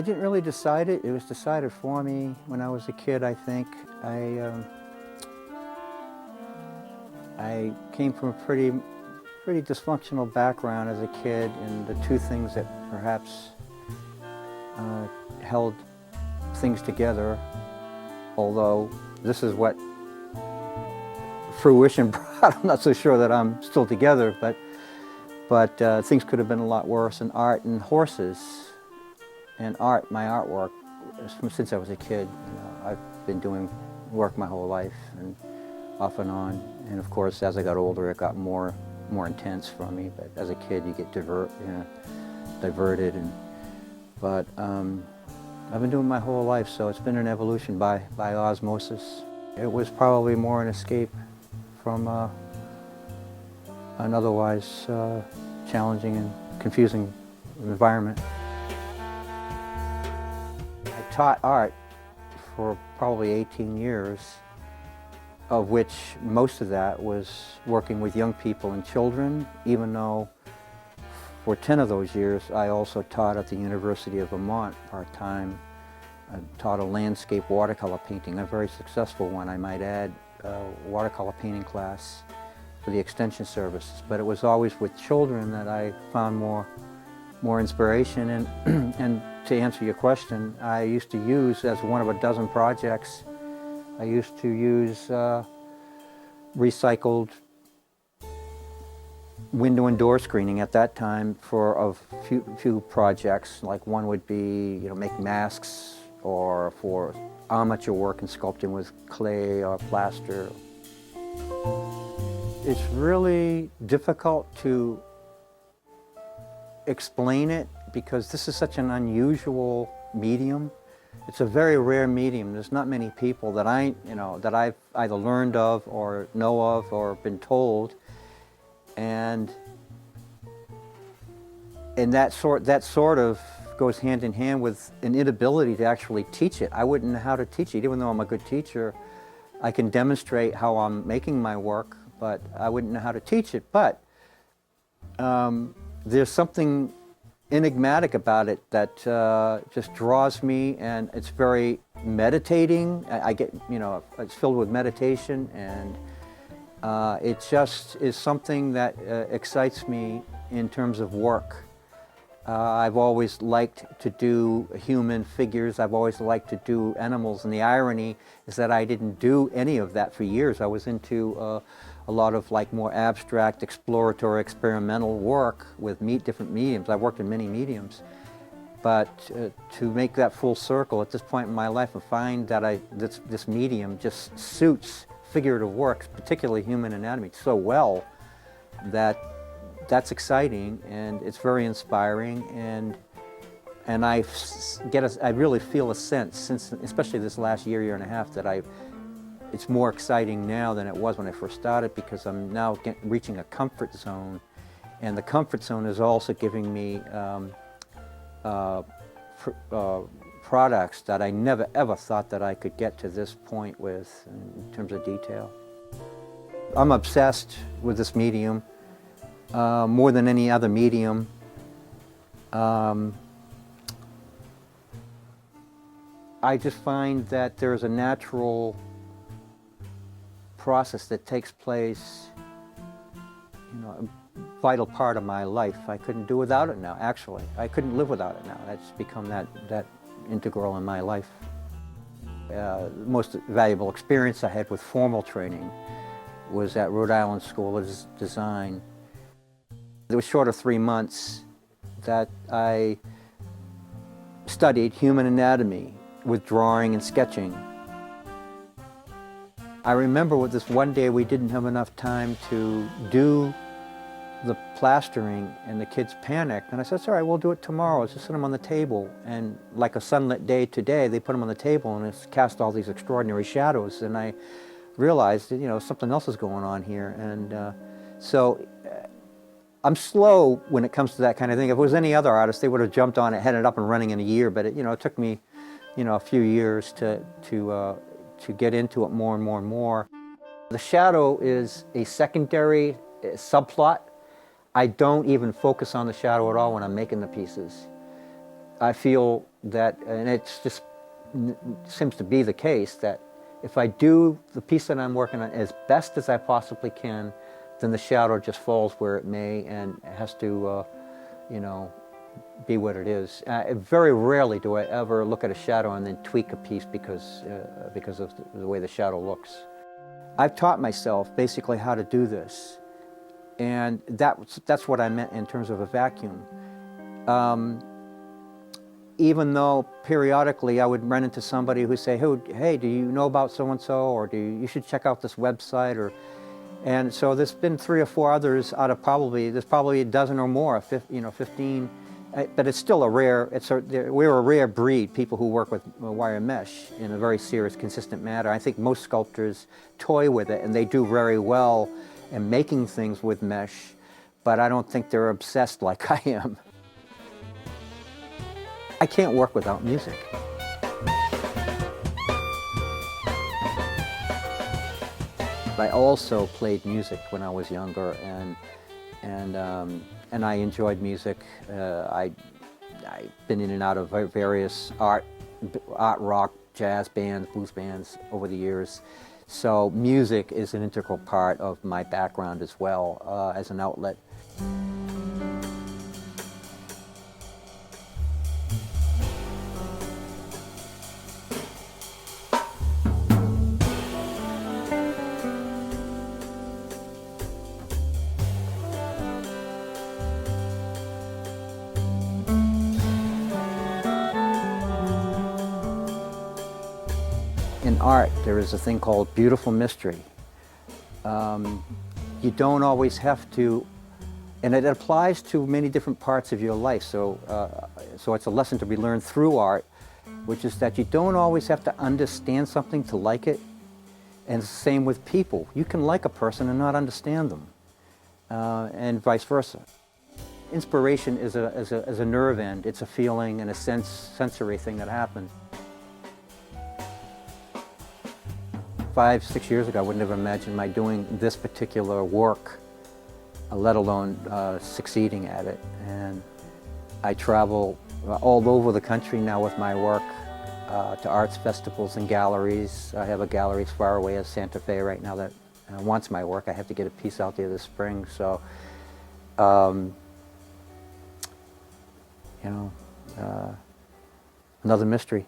I didn't really decide it. It was decided for me when I was a kid, I think. I came from a pretty dysfunctional background as a kid, and the two things that perhaps held things together, although this is what fruition brought, I'm not so sure that I'm still together, but things could have been a lot worse, and art and horses and art, my artwork, since I was a kid. You know, I've been doing work my whole life and off and on, and of course as I got older it got more intense for me, but as a kid you get diverted, but I've been doing my whole life, so it's been an evolution by osmosis. It was probably more an escape from an otherwise challenging and confusing environment. I taught art for probably 18 years, of which most of that was working with young people and children, even though for 10 of those years I also taught at the University of Vermont part-time. I taught a landscape watercolor painting, a very successful one, I might add, watercolor painting class for the extension services. But it was always with children that I found more inspiration. And to answer your question, I used to use, as one of a dozen projects, I used to use recycled window and door screening at that time for a few projects. Like one would be, make masks, or for armature work and sculpting with clay or plaster. It's really difficult to explain it because this is such an unusual medium. It's a very rare medium. There's not many people that that I've either learned of or know of or been told, and that sort of goes hand in hand with an inability to actually teach it. I wouldn't know how to teach it, even though I'm a good teacher. I can demonstrate how I'm making my work, but I wouldn't know how to teach it. But there's something enigmatic about it that just draws me, and it's very meditating. I get, it's filled with meditation, and it just is something that excites me in terms of work. I've always liked to do human figures. I've always liked to do animals, and the irony is that I didn't do any of that for years. I was into a lot of more abstract, exploratory, experimental work with different mediums. I've worked in many mediums, but to make that full circle at this point in my life and find that this medium just suits figurative works, particularly human anatomy, so well that's exciting, and it's very inspiring, and I really feel a sense, since especially this last year and a half, that it's more exciting now than it was when I first started, because I'm now reaching a comfort zone, and the comfort zone is also giving me products that I never ever thought that I could get to this point with in terms of detail. I'm obsessed with this medium. More than any other medium. I just find that there's a natural process that takes place, a vital part of my life. I couldn't do without it now, actually. I couldn't live without it now. That's become that integral in my life. The most valuable experience I had with formal training was at Rhode Island School of Design. It was short of 3 months that I studied human anatomy with drawing and sketching. I remember with this one day we didn't have enough time to do the plastering, and the kids panicked, and I said, "It's all right, we'll do it tomorrow. Let's just set them on the table." And like a sunlit day today, they put them on the table and it's cast all these extraordinary shadows, and I realized that, something else is going on here. And so I'm slow when it comes to that kind of thing. If it was any other artist, they would have jumped on it, had it up and running in a year. But it took me, a few years to get into it more and more and more. The shadow is a secondary subplot. I don't even focus on the shadow at all when I'm making the pieces. I feel that, and it's just seems to be the case, that if I do the piece that I'm working on as best as I possibly can, then the shadow just falls where it may, and it has to, you know, be what it is. Very rarely do I ever look at a shadow and then tweak a piece because of the way the shadow looks. I've taught myself basically how to do this, and that's what I meant in terms of a vacuum. Even though periodically I would run into somebody who say, hey, do you know about so-and-so, or you should check out this website, and so there's been 3 or 4 others out of there's probably a dozen or more, 15, but it's still we're a rare breed, people who work with wire mesh in a very serious, consistent manner. I think most sculptors toy with it, and they do very well in making things with mesh, but I don't think they're obsessed like I am. I can't work without music. I also played music when I was younger, and I enjoyed music. I've been in and out of various art, rock, jazz bands, blues bands over the years. So music is an integral part of my background as well, as an outlet. In art, there is a thing called beautiful mystery. You don't always have to, and it applies to many different parts of your life, so it's a lesson to be learned through art, which is that you don't always have to understand something to like it, and the same with people. You can like a person and not understand them, and vice versa. Inspiration is a nerve end. It's a feeling and a sensory thing that happens. 5, 6 years ago, I would never imagine my doing this particular work, let alone succeeding at it. And I travel all over the country now with my work, to arts festivals and galleries. I have a gallery as far away as Santa Fe right now that wants my work. I have to get a piece out there this spring. So, you know, another mystery.